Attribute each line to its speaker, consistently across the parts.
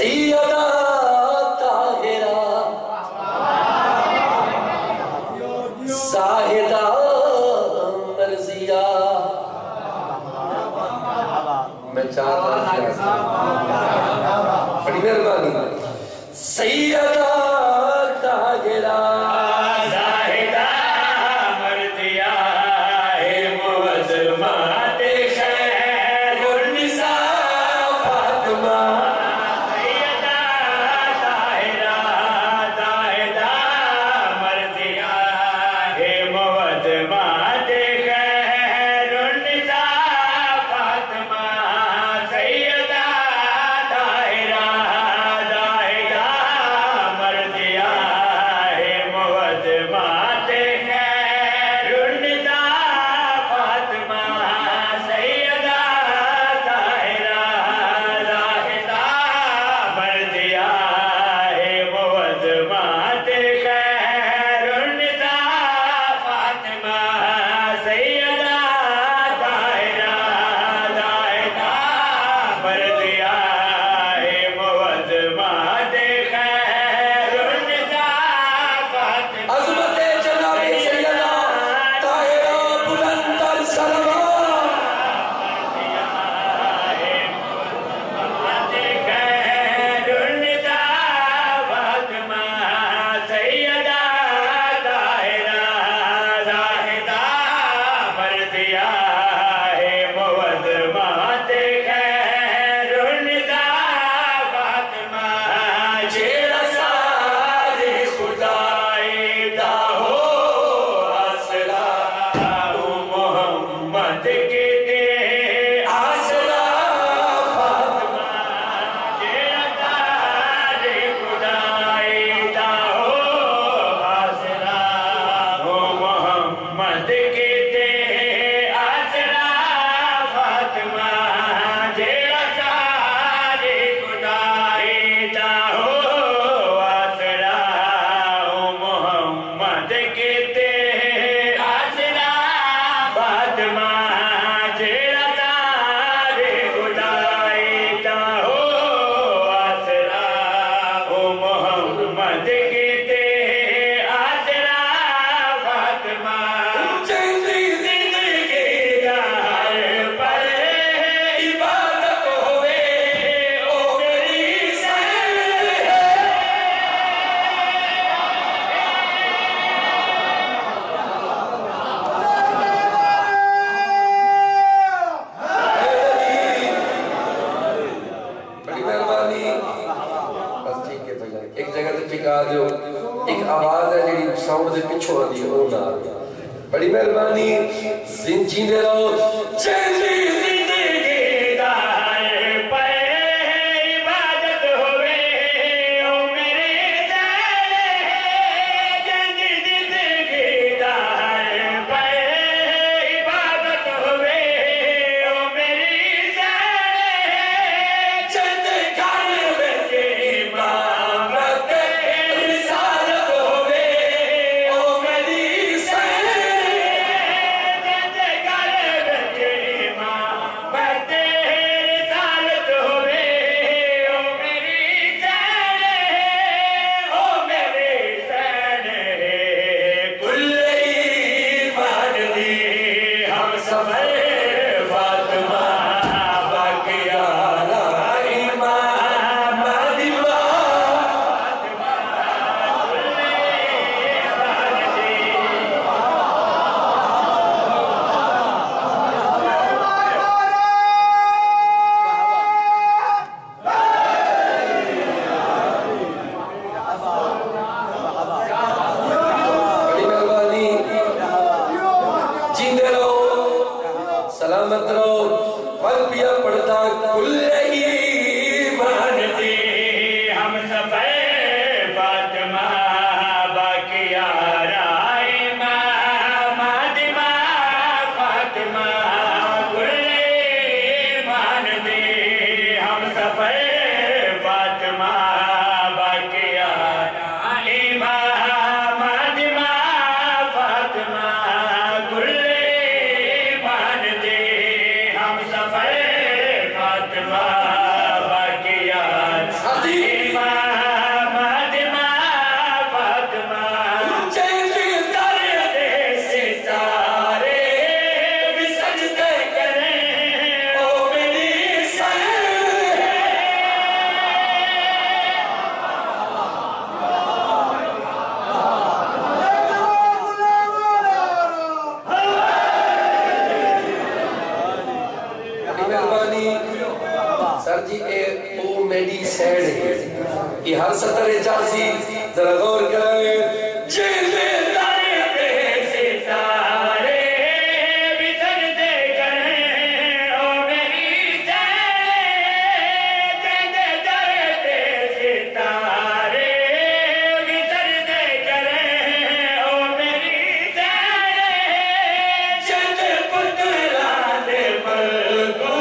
Speaker 1: सैयदा ताहिरा साहिदा मर्जिया। मैं चार बड़ी मेहरबानी। सैयदा ताहिरा साहिदा मर्जिया है मुअज़्ज़मात खैरुन्निसा फातिमा। सैयदा ताहिरा साहिदा मर्जिया है मुअज़्ज़मात खैरुन्निसा फातिमा। सैयदा ताहिरा साहिदा मर्जिया है मुअज़्ज़मात खैरुन्निसा फातिमा। सैयदा ताहिरा साहिदा मर्जिया है मुअज़्ज़मात खैरुन्निसा फातिमा। सैयदा ताहिरा साहिदा मर्जिया है मुअज़्ज़मात खैरुन्निसा फातिमा। अज़मत जनाब सैयदा ताहिरा बुलंद सलवात। खैरुन्निसा फातिमा। सैयदा ताहिरा साहिदा मर्जिया है मुअज़्ज़मात खैरुन्निसा फातिमा। जेड़ा सारे खुदाए दा हो आसरा ओ मोहम्मद के ते आसरा फातिमा। जेड़ा सारे खुदाए दा हो आसरा ओ मोहम्मद के ते आसरा फातिमा। जेड़ा सारे खुदाए दा हो आसरा ओ मोहम्मद के ते आसरा फातिमा। जेड़ा सारे खुदाए दा हो आसरा ओ मोहम्मद के ते आसरा फातिमा। चंदी जिंदगी दा हर पल इबादत होवे ओ मेरी सैर है। बड़ी मेहरबानी। बस ठीक है भैया, एक जगह से टिका दो। एक आवाज है जी साउंड से पिछो आती है वो ना। बड़ी मेहरबानी। जिंदे रहो चंदी जिंदगी दा हर पल इबादत होवे ओ मेरे सैर है। चंदी जिंदगी दा हर पल इबादत होवे ओ मेरी सैर है। चंद घर विच इमामत रिसालत होवे ओ मेरी सैर है। चंद घर विच मेरी सैड है ये हर सतर चासी जरा गौर करे जेले तारे पे सितारे बिछड़ दे करे ओ मेरी सैड जेले तारे पे सितारे बिछड़ दे करे ओ मेरी सैड जेले पुतला दे पलको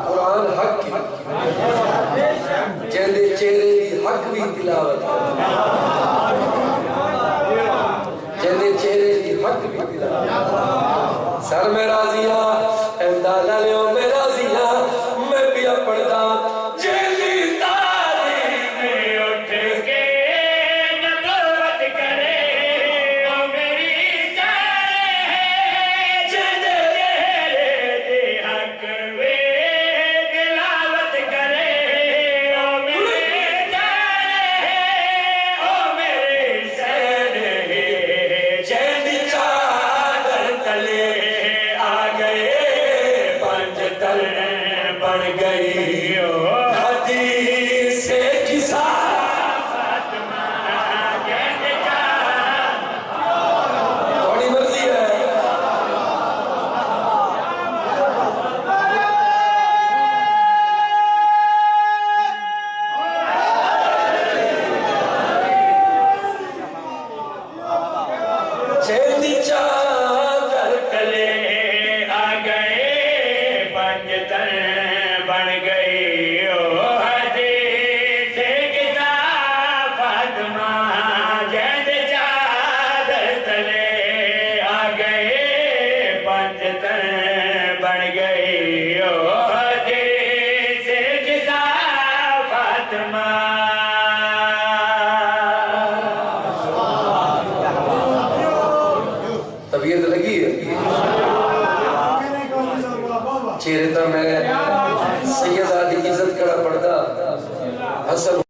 Speaker 1: कुरान हक की जेंदे चेहरे दी हक भी तिलावत जेंदे चेहरे दी हक भी तिलावत सर में राजिया एमदादा लियो में राजिया मैं पिया पढ़दा जेली तारी में उठ के नबूवत करे ओ मेरी जान जेंदे तबीयत लगी है चेहरे तो मैं सैयद आदि इज्जत करा पड़ता हसन